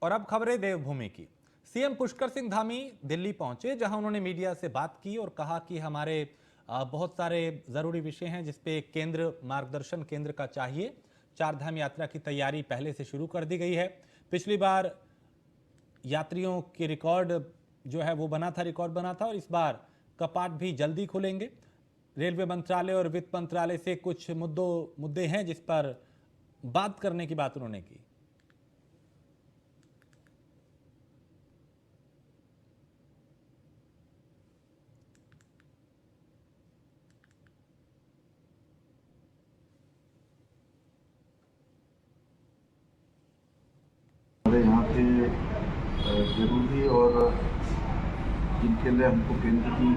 और अब खबरें देवभूमि की। सीएम पुष्कर सिंह धामी दिल्ली पहुंचे, जहां उन्होंने मीडिया से बात की और कहा कि हमारे बहुत सारे जरूरी विषय हैं जिस पे केंद्र मार्गदर्शन केंद्र का चाहिए। चारधाम यात्रा की तैयारी पहले से शुरू कर दी गई है। पिछली बार यात्रियों की रिकॉर्ड जो है वो रिकॉर्ड बना था और इस बार कपाट भी जल्दी खुलेंगे। रेलवे मंत्रालय और वित्त मंत्रालय से कुछ मुद्दे हैं जिस पर बात करने की बात उन्होंने की। हमारे यहाँ के जरूरी और जिनके लिए हमको केंद्र की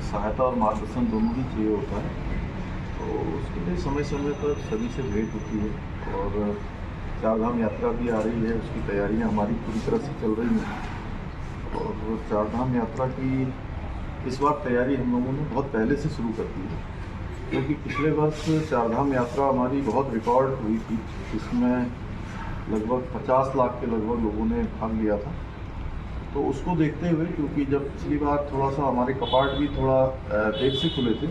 सहायता और मार्गदर्शन दोनों ही चाहिए होता है, तो उसके लिए समय समय पर सभी से भेंट होती है। और चारधाम यात्रा भी आ रही है, उसकी तैयारियां हमारी पूरी तरह से चल रही हैं। और चारधाम यात्रा की इस बार तैयारी हम लोगों ने बहुत पहले से शुरू कर दी है, क्योंकि पिछले वर्ष चारधाम यात्रा हमारी बहुत रिकॉर्ड हुई थी, जिसमें लगभग 50 लाख के लगभग लोगों ने भाग लिया था। तो उसको देखते हुए, क्योंकि जब पिछली बार थोड़ा सा हमारे कपाट भी थोड़ा देर से खुले थे,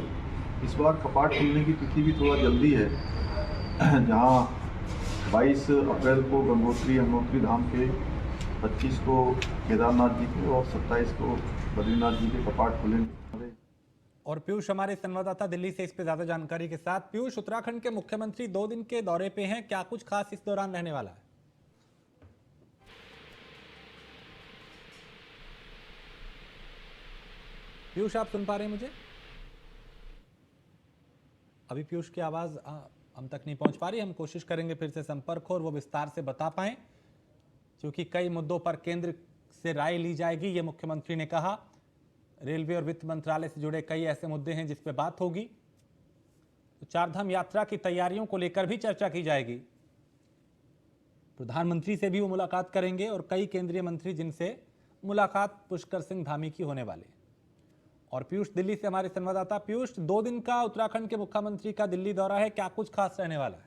इस बार कपाट खुलने की तिथि भी थोड़ा जल्दी है। जहां 22 अप्रैल को गंगोत्री यमुनोत्री धाम के, 25 को केदारनाथ जी के और 27 को बद्रीनाथ जी के कपाट खुलेंगे। और पीयूष हमारे संवाददाता दिल्ली से इस पे ज्यादा जानकारी के साथ। पीयूष, उत्तराखंड के मुख्यमंत्री 2 दिन के दौरे पे हैं, क्या कुछ खास इस दौरान रहने वाला है? पीयूष, आप सुन पा रहे हैं मुझे? अभी पीयूष की आवाज हम तक नहीं पहुंच पा रही। हम कोशिश करेंगे फिर से संपर्क हो और वो विस्तार से बता पाएं, क्योंकि कई मुद्दों पर केंद्र से राय ली जाएगी, ये मुख्यमंत्री ने कहा। रेलवे और वित्त मंत्रालय से जुड़े कई ऐसे मुद्दे हैं जिस पे बात होगी। तो चारधाम यात्रा की तैयारियों को लेकर भी चर्चा की जाएगी। प्रधानमंत्री से भी वो मुलाकात करेंगे और कई केंद्रीय मंत्री जिनसे मुलाकात पुष्कर सिंह धामी की होने वाली है। और पीयूष दिल्ली से हमारे संवाददाता। पीयूष, 2 दिन का उत्तराखंड के मुख्यमंत्री का दिल्ली दौरा है, क्या कुछ खास रहने वाला है?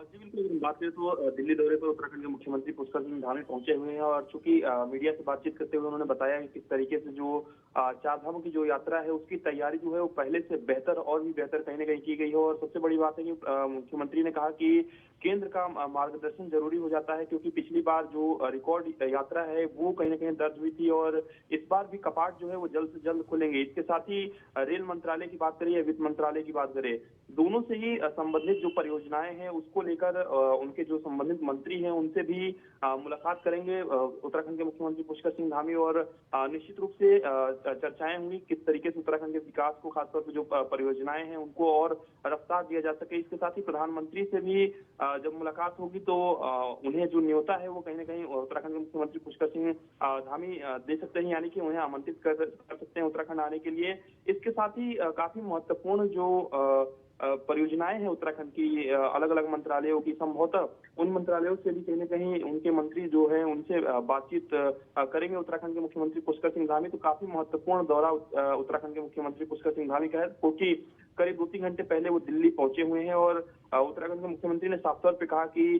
जी बिल्कुल, अगर बात करें तो दिल्ली दौरे पर उत्तराखंड के मुख्यमंत्री पुष्कर सिंह धामी पहुंचे हुए हैं। और चूंकि मीडिया से बातचीत करते हुए उन्होंने बताया कि किस तरीके से जो चार धामों की जो यात्रा है उसकी तैयारी जो है वो पहले से बेहतर और भी बेहतर कहीं ना कहीं की गई है। और सबसे बड़ी बात है कि मुख्यमंत्री ने कहा कि केंद्र का मार्गदर्शन जरूरी हो जाता है, क्योंकि पिछली बार जो रिकॉर्ड यात्रा है वो कहीं ना कहीं दर्ज हुई थी और इस बार भी कपाट जो है वो जल्द से जल्द खुलेंगे। इसके साथ ही रेल मंत्रालय की बात करें या वित्त मंत्रालय की बात करें, दोनों से ही संबंधित जो परियोजनाएं हैं उसको लेकर उनके जो संबंधित मंत्री हैं उनसे भी मुलाकात करेंगे उत्तराखंड के मुख्यमंत्री पुष्कर सिंह धामी। और निश्चित रूप से चर्चाएं होंगी किस तरीके से उत्तराखंड के विकास को, खासतौर पर जो परियोजनाएं हैं उनको और रफ्तार दिया जा सके। इसके साथ ही प्रधानमंत्री से भी जब मुलाकात होगी तो उन्हें जो न्योता है वो कहीं ना कहीं उत्तराखंड के मुख्यमंत्री पुष्कर सिंह धामी दे सकते हैं, यानी कि उन्हें आमंत्रित कर सकते हैं उत्तराखंड आने के लिए। इसके साथ ही काफी महत्वपूर्ण जो परियोजनाएं हैं उत्तराखंड की, अलग अलग मंत्रालयों की, संभवतः उन मंत्रालयों से भी कहीं ना कहीं उनके मंत्री जो है उनसे बातचीत करेंगे उत्तराखंड के मुख्यमंत्री पुष्कर सिंह धामी। तो काफी महत्वपूर्ण दौरा उत्तराखंड के मुख्यमंत्री पुष्कर सिंह धामी का है, क्योंकि करीब 2-3 घंटे पहले वो दिल्ली पहुंचे हुए हैं। और उत्तराखंड के मुख्यमंत्री ने साफ तौर पे कहा कि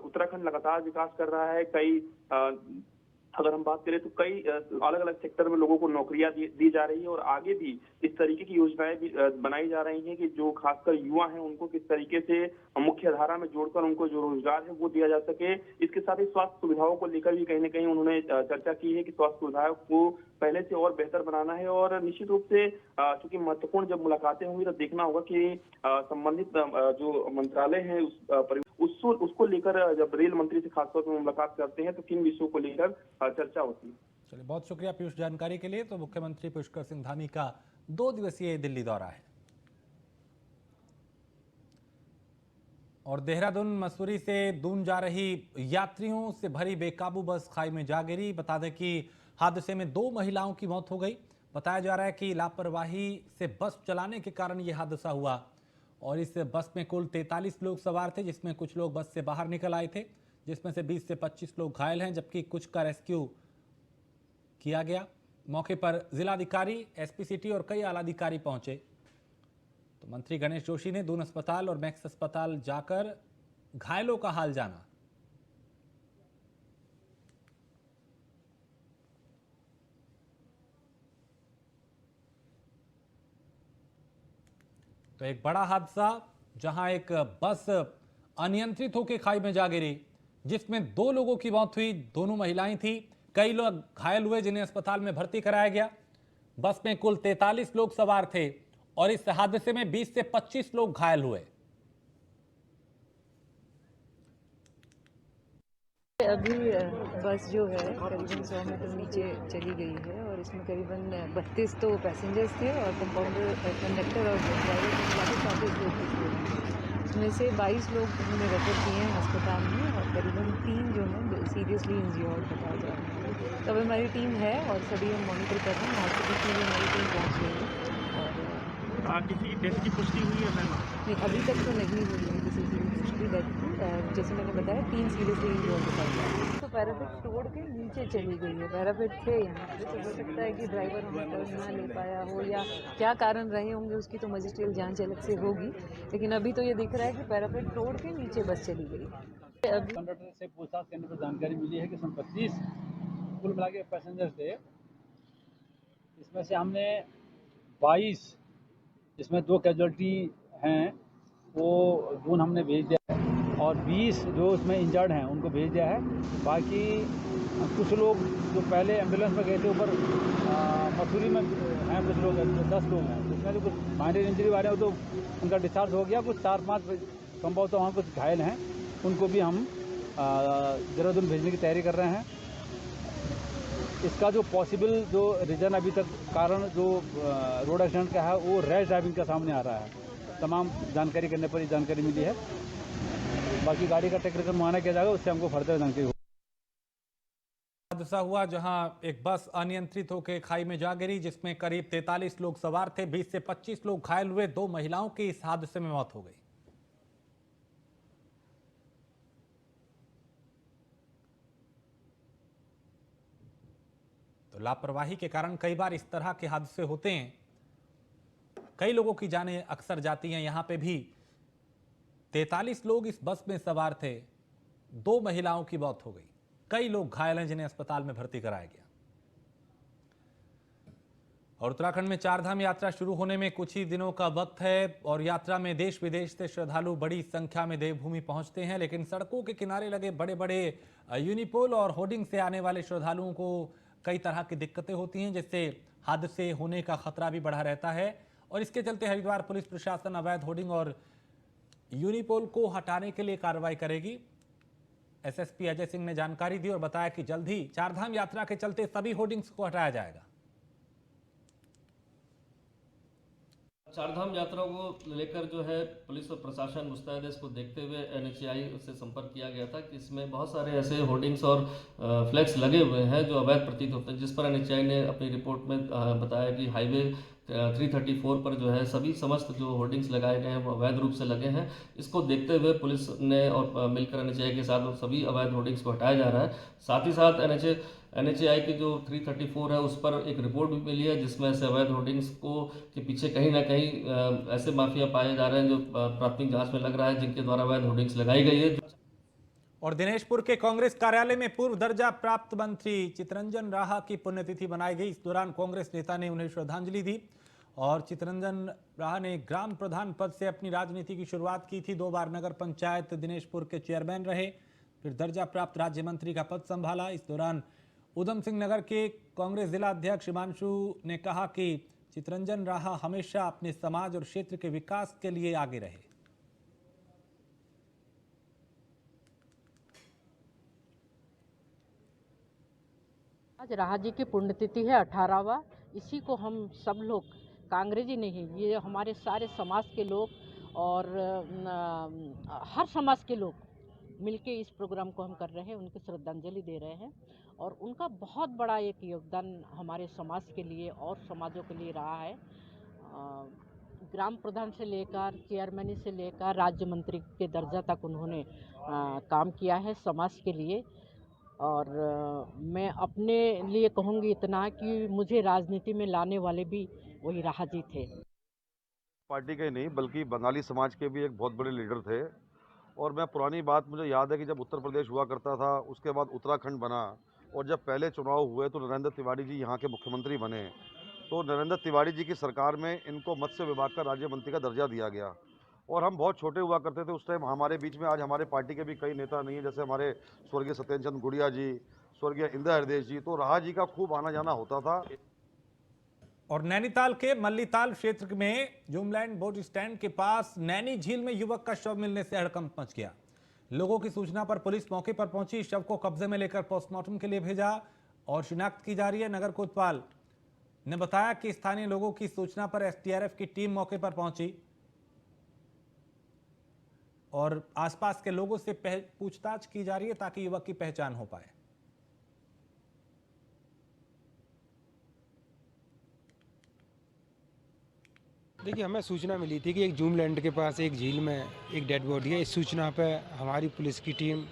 उत्तराखंड लगातार विकास कर रहा है। अगर हम बात करें तो कई अलग अलग सेक्टर में लोगों को नौकरियां दी जा रही है और आगे भी इस तरीके की योजनाएं भी बनाई जा रही हैं कि जो खासकर युवा हैं उनको किस तरीके से मुख्य धारा में जोड़कर उनको जो रोजगार है वो दिया जा सके। इसके साथ ही स्वास्थ्य सुविधाओं को लेकर भी कहीं ना कहीं उन्होंने चर्चा की है कि स्वास्थ्य सुविधाओं को पहले से और बेहतर बनाना है। और निश्चित रूप से चूंकि महत्वपूर्ण जब मुलाकातें होंगी तो देखना होगा कि संबंधित जो मंत्रालय है उसको लेकर जब रेल मंत्री से खासतौर पर मुलाकात करते हैं तो किन विषयों को लेकर चर्चा होती है। चलिए, बहुत शुक्रिया पीयूष जानकारी के लिए। तो मुख्यमंत्री पुष्कर सिंह धामी का 2 दिवसीय दिल्ली दौरा है। और देहरादून मसूरी से दून जा रही यात्रियों से भरी बेकाबू बस खाई में जा गिरी। बता दें कि हादसे में 2 महिलाओं की मौत हो गई। बताया जा रहा है कि लापरवाही से बस चलाने के कारण यह हादसा हुआ। और इस बस में कुल 43 लोग सवार थे, जिसमें कुछ लोग बस से बाहर निकल आए थे, जिसमें से 20 से 25 लोग घायल हैं, जबकि कुछ का रेस्क्यू किया गया। मौके पर जिलाधिकारी, एसपी सिटी और कई आला अधिकारी पहुंचे। तो मंत्री गणेश जोशी ने दून अस्पताल और मैक्स अस्पताल जाकर घायलों का हाल जाना। तो एक बड़ा हादसा, जहां एक बस अनियंत्रित होकर खाई में जा गिरी, जिसमें 2 लोगों की मौत हुई। दोनों महिलाएं थी। कई लोग घायल हुए, जिन्हें अस्पताल में भर्ती कराया गया। बस में कुल 43 लोग सवार थे और इस हादसे में 20 से 25 लोग घायल हुए। अभी बस जो है करीबन 100 मीटर नीचे चली गई है और इसमें करीबन 32 तो पैसेंजर्स थे और कंपाउंडर, कंडक्टर और ड्राइवर को मिला के 34 लोग थे। इसमें से 22 लोग हमने रेफर किए हैं अस्पताल में और करीबन 3 जो हैं सीरियसली इंज्योर्ड बताया जा रहा है। तब हमारी टीम है और सभी हम मॉनिटर कर रहे हैं। हॉस्पिटल की भी हमारी टीम पहुँच गई है और किसी डेथ की पुष्टि हुई है मैम? नहीं, अभी तक तो नहीं हुई है किसी की पुष्टि डेथ की। जैसे मैंने बताया 3 सीरियसली इंज्योर्ड बताया जा रहा है। तो पैरापेट तोड़ के नीचे चली गई है। पैरापेट थे यहाँ पे, तो हो सकता है कि ड्राइवर वहाँ पर ना ले पाया हो या क्या कारण रहे होंगे, उसकी तो मजिस्ट्रियल जांच अलग से होगी। लेकिन अभी तो ये दिख रहा है कि पैरापेट तोड़ के नीचे बस चली गई। अभी कंडक्टर से पूछताछ करने पर जानकारी मिली है कि इसमें 25 कुल मिला के पैसेंजर थे। इसमें से हमने 22, जिसमें 2 कैजुअल्टी हैं, वो दून हमने भेज दिया है और 20 जो उसमें इंजर्ड हैं उनको भेज दिया है। बाकी कुछ लोग जो पहले एम्बुलेंस में गए थे ऊपर मसूरी में हैं, कुछ लोग 10 लोग हैं, जिसमें जो कुछ माइनर इंजरी वाले हैं तो उनका डिस्चार्ज हो गया। कुछ 4-5 संभव तो वहाँ कुछ घायल हैं, उनको भी हम देहरादून भेजने की तैयारी कर रहे हैं। इसका जो पॉसिबल जो रीज़न अभी तक कारण जो रोड एक्सीडेंट का है वो रैश ड्राइविंग का सामने आ रहा है। तमाम जानकारी करने पर ये जानकारी मिली है। बाकी गाड़ी का टेक्निकल मुआयना किया जाएगा, उससे हमको फर्दर जानकारी होगी। हादसा हुआ जहां एक बस अनियंत्रित होकर खाई में जा गिरी, जिसमें करीब 43 लोग सवार थे। 20 से 25 लोग घायल हुए। 2 महिलाओं की इस हादसे में मौत हो गई। तो लापरवाही के कारण कई बार इस तरह के हादसे होते हैं। कई लोगों की जानें अक्सर जाती हैं। यहां पे भी 43 लोग इस बस में सवार थे। 2 महिलाओं की मौत हो गई। कई लोग घायल हैं, जिन्हें अस्पताल में भर्ती कराया गया। और उत्तराखंड में 4 धाम यात्रा शुरू होने में कुछ ही दिनों का वक्त है और यात्रा में देश विदेश से श्रद्धालु बड़ी संख्या में देवभूमि पहुंचते हैं। लेकिन सड़कों के किनारे लगे बड़े बड़े यूनिपोल और होर्डिंग से आने वाले श्रद्धालुओं को कई तरह की दिक्कतें होती हैं, जिससे हादसे होने का खतरा भी बढ़ा रहता है। और इसके चलते हरिद्वार पुलिस प्रशासन अवैध होर्डिंग और यूनिपोल को हटाने के लिए कार्रवाई करेगी। एसएसपी अजय सिंह ने जानकारी दी और बताया कि जल्द ही 4 धाम यात्रा के चलते सभी होर्डिंग्स को हटाया जाएगा। 4 धाम यात्रा को लेकर जो है पुलिस और प्रशासन मुस्तैद है। इसको देखते हुए एनएचएआई से संपर्क किया गया था कि इसमें बहुत सारे ऐसे होर्डिंग्स और फ्लैक्स लगे हुए हैं जो अवैध प्रतीत होते हैं, जिस पर एनएचएआई ने अपनी रिपोर्ट में बताया कि हाईवे 334 पर जो है सभी समस्त जो होर्डिंग्स लगाए गए हैं वो अवैध रूप से लगे हैं। इसको देखते हुए पुलिस ने और मिलकर एनएचएआई के साथ सभी अवैध होर्डिंग्स को हटाया जा रहा है। साथ ही साथ एनएचएआई की जो 334 है उस पर एक रिपोर्ट भी मिली है, जिसमें ऐसे अवैध होर्डिंग्स को के पीछे कहीं ना कहीं ऐसे माफिया पाए जा रहे हैं जो प्राथमिक जांच में लग रहा है, जिनके द्वारा अवैध होर्डिंग्स लगाई गई है। और दिनेशपुर के कांग्रेस कार्यालय में पूर्व दर्जा प्राप्त मंत्री चितरंजन राहा की पुण्यतिथि मनाई गई। इस दौरान कांग्रेस नेता ने उन्हें श्रद्धांजलि दी और चितरंजन राहा ने ग्राम प्रधान पद से अपनी राजनीति की शुरुआत की थी। 2 बार नगर पंचायत दिनेशपुर के चेयरमैन रहे, फिर दर्जा प्राप्त राज्य मंत्री का पद संभाला। इस दौरान उधम सिंह नगर के कांग्रेस जिला अध्यक्ष हिमांशु ने कहा कि चितरंजन राहा हमेशा अपने समाज और क्षेत्र के विकास के लिए आगे रहे। आज राहा जी की पुण्यतिथि है 18वां। इसी को हम सब लोग कांग्रेस ही नहीं, ये हमारे सारे समाज के लोग और हर समाज के लोग मिलके इस प्रोग्राम को हम कर रहे हैं, उनकी श्रद्धांजलि दे रहे हैं। और उनका बहुत बड़ा एक योगदान हमारे समाज के लिए और समाजों के लिए रहा है। ग्राम प्रधान से लेकर चेयरमैनी से लेकर राज्य मंत्री के दर्जा तक उन्होंने काम किया है समाज के लिए। और मैं अपने लिए कहूँगी इतना कि मुझे राजनीति में लाने वाले भी वही राहा जी थे। पार्टी के नहीं बल्कि बंगाली समाज के भी एक बहुत बड़े लीडर थे। और मैं पुरानी बात मुझे याद है कि जब उत्तर प्रदेश हुआ करता था, उसके बाद उत्तराखंड बना और जब पहले चुनाव हुए तो नरेंद्र तिवारी जी यहाँ के मुख्यमंत्री बने। तो नरेंद्र तिवारी जी की सरकार में इनको मत्स्य विभाग का राज्य मंत्री का दर्जा दिया गया। और हम बहुत छोटे हुआ करते थे उस टाइम। हमारे बीच में आज हमारे पार्टी के भी कई नेता नहीं है, जैसे हमारे स्वर्गीय सत्येंद्र चंद्र गुड़िया जी, स्वर्गीय इंदिरा हृदय जी। तो राहा जी का खूब आना जाना होता था। और नैनीताल के मल्लीताल क्षेत्र में जूमलैंड बोट स्टैंड के पास नैनी झील में युवक का शव मिलने से हड़कंप मच गया। लोगों की सूचना पर पुलिस मौके पर पहुंची, शव को कब्जे में लेकर पोस्टमार्टम के लिए भेजा और शिनाख्त की जा रही है। नगर कोतवाल ने बताया कि स्थानीय लोगों की सूचना पर एसडीआरएफ की टीम मौके पर पहुंची और आसपास के लोगों से पूछताछ की जा रही है ताकि युवक की पहचान हो पाए। देखिए, हमें सूचना मिली थी कि एक जूमलैंड के पास एक झील में एक डेड बॉडी है। इस सूचना पर हमारी पुलिस की टीम,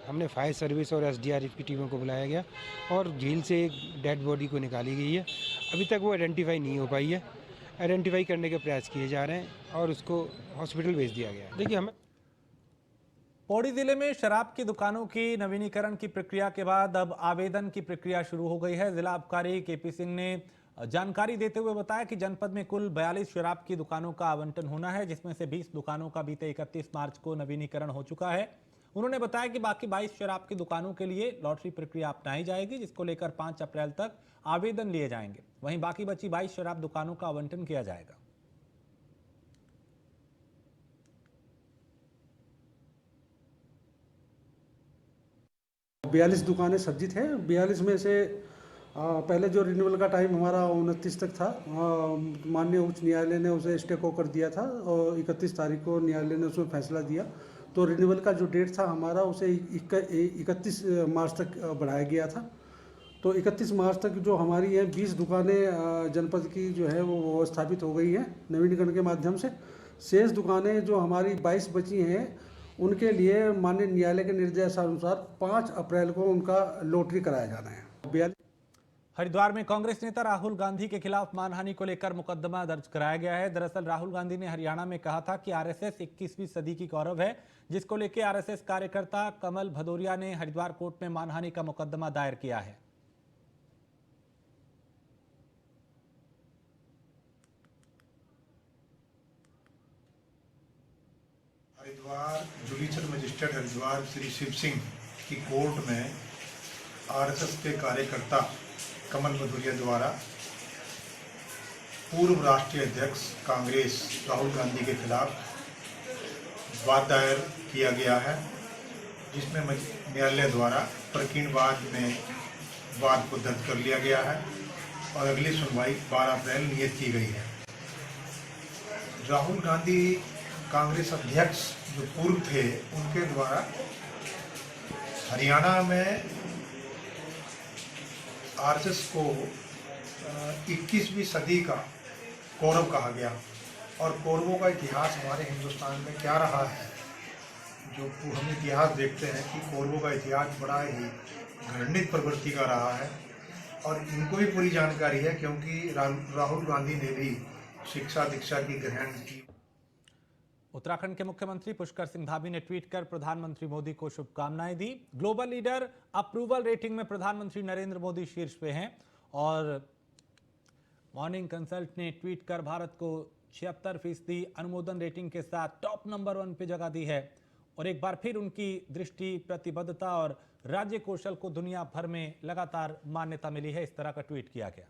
हमने फायर सर्विस और एसडीआरएफ की टीमों को बुलाया गया और झील से एक डेड बॉडी को निकाली गई है। अभी तक वो आइडेंटिफाई नहीं हो पाई है। आइडेंटिफाई करने के प्रयास किए जा रहे हैं और उसको हॉस्पिटल भेज दिया गया है। देखिए, हमें पौड़ी जिले में शराब की दुकानों की नवीनीकरण की प्रक्रिया के बाद अब आवेदन की प्रक्रिया शुरू हो गई है। जिला आबकारी केपी सिंह ने जानकारी देते हुए बताया कि जनपद में कुल 42 शराब की दुकानों का आवंटन होना है, जिसमें से 20 दुकानों का बीते 31 मार्च को नवीनीकरण हो चुका है। उन्होंने बताया कि बाकी 22 शराब की दुकानों के लिए लॉटरी प्रक्रिया अपनाई जाएगी, जिसको लेकर 5 अप्रैल तक आवेदन लिए जाएंगे। वहीं बाकी बची 22 शराब दुकानों का आवंटन किया जाएगा। बयालीस दुकानें सर्जित हैं। 42 में से पहले जो रिन्यूअल का टाइम हमारा 29 तक था, माननीय उच्च न्यायालय ने उसे स्टे को कर दिया था और 31 तारीख को न्यायालय ने उसमें फैसला दिया। तो रिन्यूअल का जो डेट था हमारा उसे 31 मार्च तक बढ़ाया गया था। तो 31 मार्च तक जो हमारी है 20 दुकानें जनपद की जो है वो स्थापित हो गई हैं नवीनीकरण के माध्यम से। शेष दुकानें जो हमारी 22 बची हैं उनके लिए माननीय न्यायालय के निर्देशानुसार 5 अप्रैल को उनका लॉटरी कराया जाना है। हरिद्वार में कांग्रेस नेता राहुल गांधी के खिलाफ मानहानि को लेकर मुकदमा दर्ज कराया गया है। दरअसल राहुल गांधी ने हरियाणा में कहा था कि आरएसएस 21वीं सदी की गौरव है, जिसको लेकर आरएसएस कार्यकर्ता कमल भदौरिया ने हरिद्वार कोर्ट में मानहानि का मुकदमा दायर किया है। हरिद्वार जुडिशल मजिस्ट्रेट हरिद्वार श्री शिव सिंह की कोर्ट में आरएसएस के कार्यकर्ता कमल भदौरिया द्वारा पूर्व राष्ट्रीय अध्यक्ष कांग्रेस राहुल गांधी के खिलाफ वाद दायर किया गया है, जिसमें न्यायालय द्वारा प्रकीर्णवाद में वाद को दर्ज कर लिया गया है और अगली सुनवाई 12 अप्रैल नियत की गई है। राहुल गांधी कांग्रेस अध्यक्ष जो पूर्व थे उनके द्वारा हरियाणा में आरएसएस को 21वीं सदी का कौरव कहा गया और कौरवों का इतिहास हमारे हिंदुस्तान में क्या रहा है, जो हम इतिहास देखते हैं कि कौरवों का इतिहास बड़ा ही घृणित प्रवृत्ति का रहा है और इनको भी पूरी जानकारी है, क्योंकि राहुल गांधी ने भी शिक्षा दीक्षा की ग्रहण की। उत्तराखंड के मुख्यमंत्री पुष्कर सिंह धामी ने ट्वीट कर प्रधानमंत्री मोदी को शुभकामनाएं दी। ग्लोबल लीडर अप्रूवल रेटिंग में प्रधानमंत्री नरेंद्र मोदी शीर्ष पे हैं और मॉर्निंग कंसल्ट ने ट्वीट कर भारत को 76% अनुमोदन रेटिंग के साथ टॉप नंबर 1 पे जगह दी है और एक बार फिर उनकी दृष्टि, प्रतिबद्धता और राज्य कौशल को दुनिया भर में लगातार मान्यता मिली है। इस तरह का ट्वीट किया गया।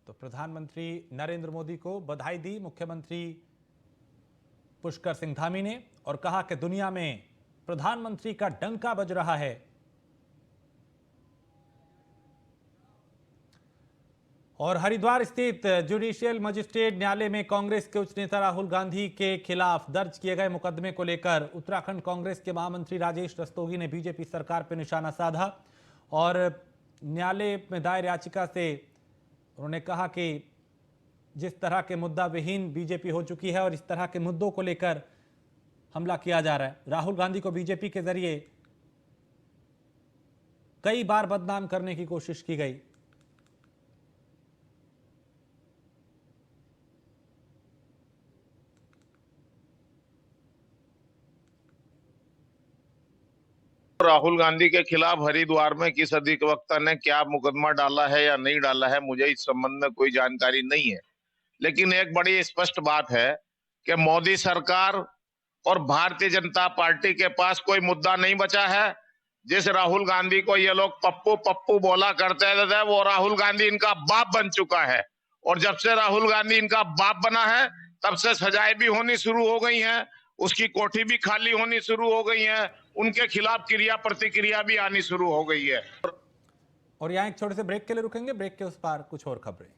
तो प्रधानमंत्री नरेंद्र मोदी को बधाई दी मुख्यमंत्री पुष्कर सिंह धामी ने और कहा कि दुनिया में प्रधानमंत्री का डंका बज रहा है। और हरिद्वार स्थित जुडिशियल मजिस्ट्रेट न्यायालय में कांग्रेस के उच्च नेता राहुल गांधी के खिलाफ दर्ज किए गए मुकदमे को लेकर उत्तराखंड कांग्रेस के महामंत्री राजेश रस्तोगी ने बीजेपी सरकार पर निशाना साधा और न्यायालय में दायर याचिका से उन्होंने कहा कि जिस तरह के मुद्दा विहीन बीजेपी हो चुकी है और इस तरह के मुद्दों को लेकर हमला किया जा रहा है। राहुल गांधी को बीजेपी के जरिए कई बार बदनाम करने की कोशिश की गई। राहुल गांधी के खिलाफ हरिद्वार में किस अधिवक्ता ने क्या मुकदमा डाला है या नहीं डाला है, मुझे इस संबंध में कोई जानकारी नहीं है। लेकिन एक बड़ी स्पष्ट बात है कि मोदी सरकार और भारतीय जनता पार्टी के पास कोई मुद्दा नहीं बचा है। जिस राहुल गांधी को ये लोग पप्पू पप्पू बोला करते थे, वो राहुल गांधी इनका बाप बन चुका है। और जब से राहुल गांधी इनका बाप बना है, तब से सजाएं भी होनी शुरू हो गई हैं, उसकी कोठी भी खाली होनी शुरू हो गई है, उनके खिलाफ क्रिया प्रतिक्रिया भी आनी शुरू हो गई है। और यहाँ एक छोटे से ब्रेक के लिए रुकेंगे, ब्रेक के उस पार कुछ और खबरें।